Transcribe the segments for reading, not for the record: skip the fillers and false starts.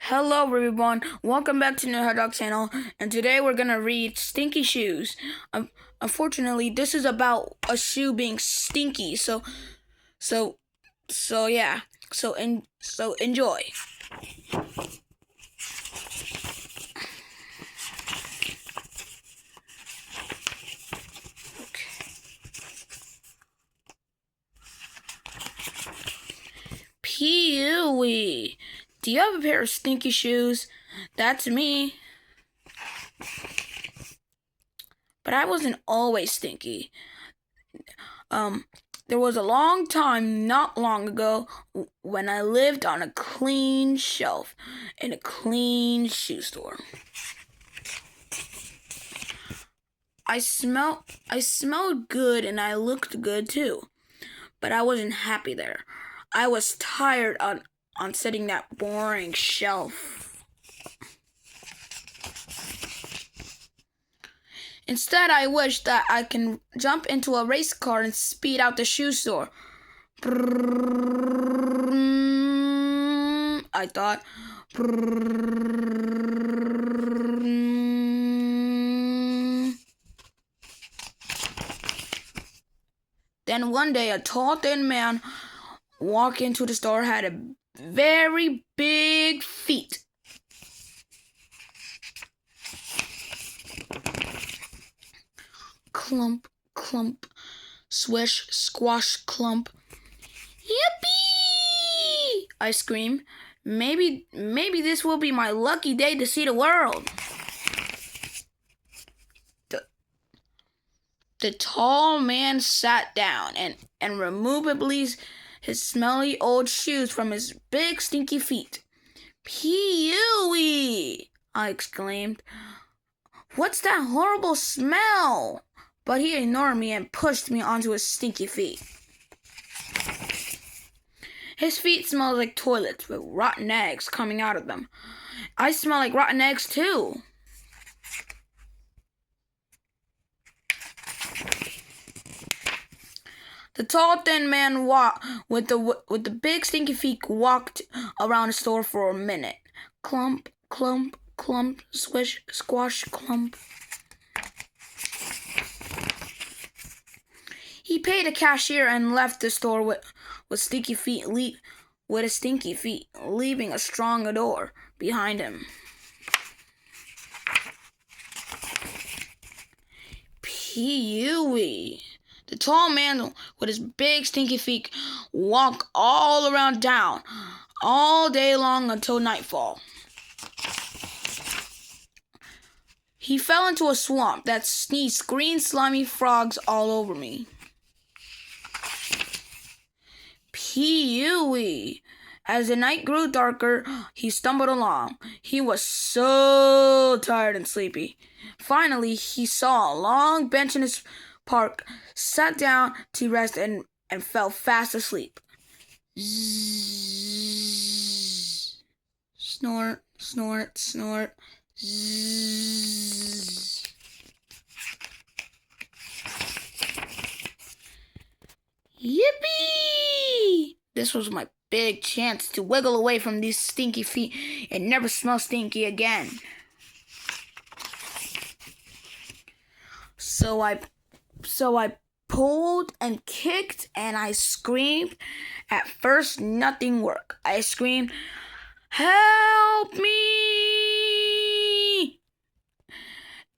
Hello everyone, welcome back to the hegehog channel, and today we're gonna read Stinky Shoes. Unfortunately, this is about a shoe being stinky, so yeah, so enjoy. Pee-wee, do you have a pair of stinky shoes? That's me. But I wasn't always stinky. There was a long time not long ago when I lived on a clean shelf in a clean shoe store. I smelled good and I looked good too, but I wasn't happy there. I was tired on sitting that boring shelf. Instead, I wished that I can jump into a race car and speed out the shoe store. I thought. Then one day, a tall, thin man walked into the store, had a very big feet. Clump, clump, swish, squash, clump. Yippee! I screamed. Maybe this will be my lucky day to see the world. The tall man sat down and removed his smelly old shoes from his big stinky feet. Pee-wee! I exclaimed. What's that horrible smell? But he ignored me and pushed me onto his stinky feet. His feet smelled like toilets with rotten eggs coming out of them. I smell like rotten eggs too. The tall, thin man with the big stinky feet walked around the store for a minute. Clump, clump, clump, swish, squash, clump. He paid the cashier and left the store with stinky feet, leaving a strong odor behind him. Pee-wee. The tall man with his big stinky feet walked all around town all day long until nightfall. He fell into a swamp that sneezed green slimy frogs all over me. Pee-wee. As the night grew darker, he stumbled along. He was so tired and sleepy. Finally, he saw a long bench in his park, sat down to rest, and fell fast asleep. Zzz. Snort, snort, snort. Zzz. Yippee! This was my big chance to wiggle away from these stinky feet and never smell stinky again. So I pulled and kicked and I screamed. At first, nothing worked. I screamed, "Help me!"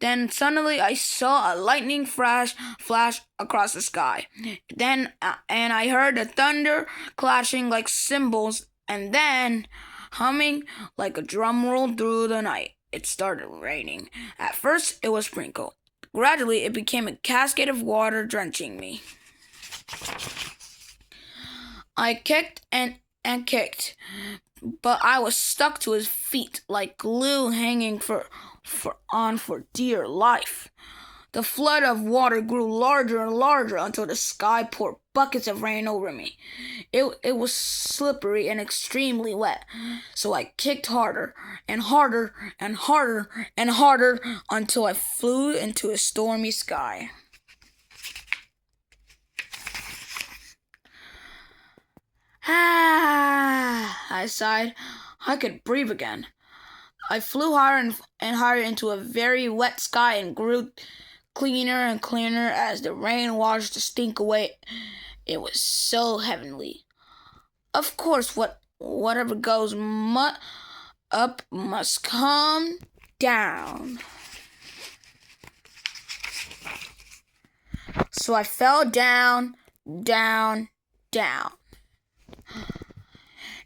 Then suddenly I saw a lightning flash across the sky. And I heard the thunder clashing like cymbals, and then humming like a drum roll through the night. It started raining. At first, it was sprinkled. Gradually, it became a cascade of water drenching me. I kicked and kicked, but I was stuck to his feet like glue, hanging for dear life. The flood of water grew larger and larger until the sky poured buckets of rain over me. It was slippery and extremely wet, so I kicked harder and harder and harder and harder until I flew into a stormy sky. Ah, I sighed. I could breathe again. I flew higher and higher into a very wet sky and grew cleaner and cleaner as the rain washed the stink away. It was so heavenly. Of course, whatever goes up must come down. So I fell down, down, down,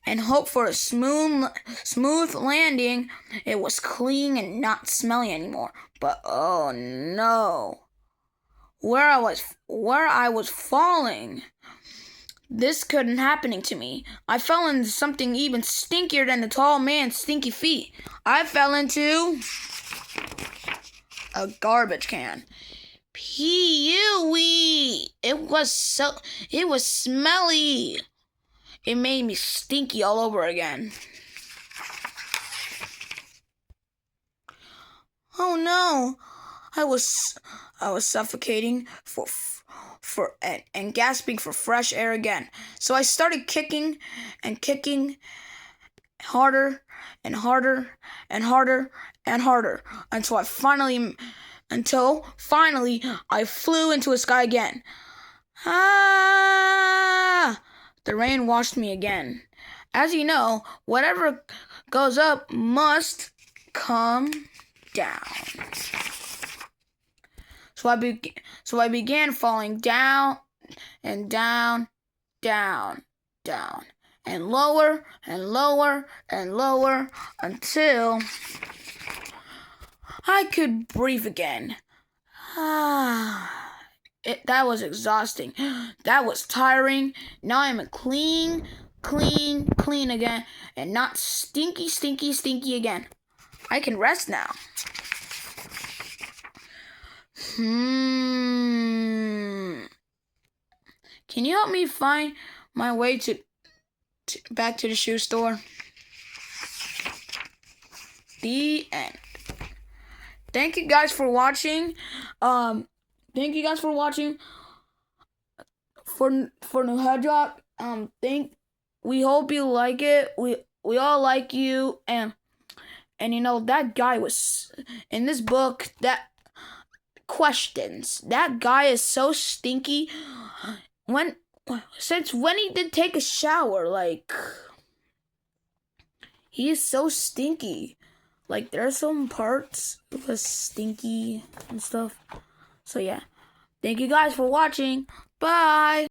and hoped for a smooth landing. It was clean and not smelly anymore. But oh no, where I was falling. This couldn't happen to me. I fell into something even stinkier than the tall man's stinky feet. I fell into a garbage can. Pee-wee! It was smelly. It made me stinky all over again. Oh no! I was suffocating and gasping for fresh air again. So I started kicking harder and harder and harder and harder until finally I flew into the sky again. Ah! The rain washed me again. As you know, whatever goes up must come down. So I began falling down and down, down, down, and lower and lower and lower until I could breathe again. That was exhausting. That was tiring. Now I'm clean again, and not stinky again. I can rest now. Can you help me find my way back to the shoe store? The end. Thank you guys for watching. For New Hedgehog. We hope you like it. We all like you, and you know that guy was in this book. That questions. That guy is so stinky. Since when he did take a shower? Like, he is so stinky. Like, there are some parts that was stinky and stuff. So yeah, thank you guys for watching. Bye.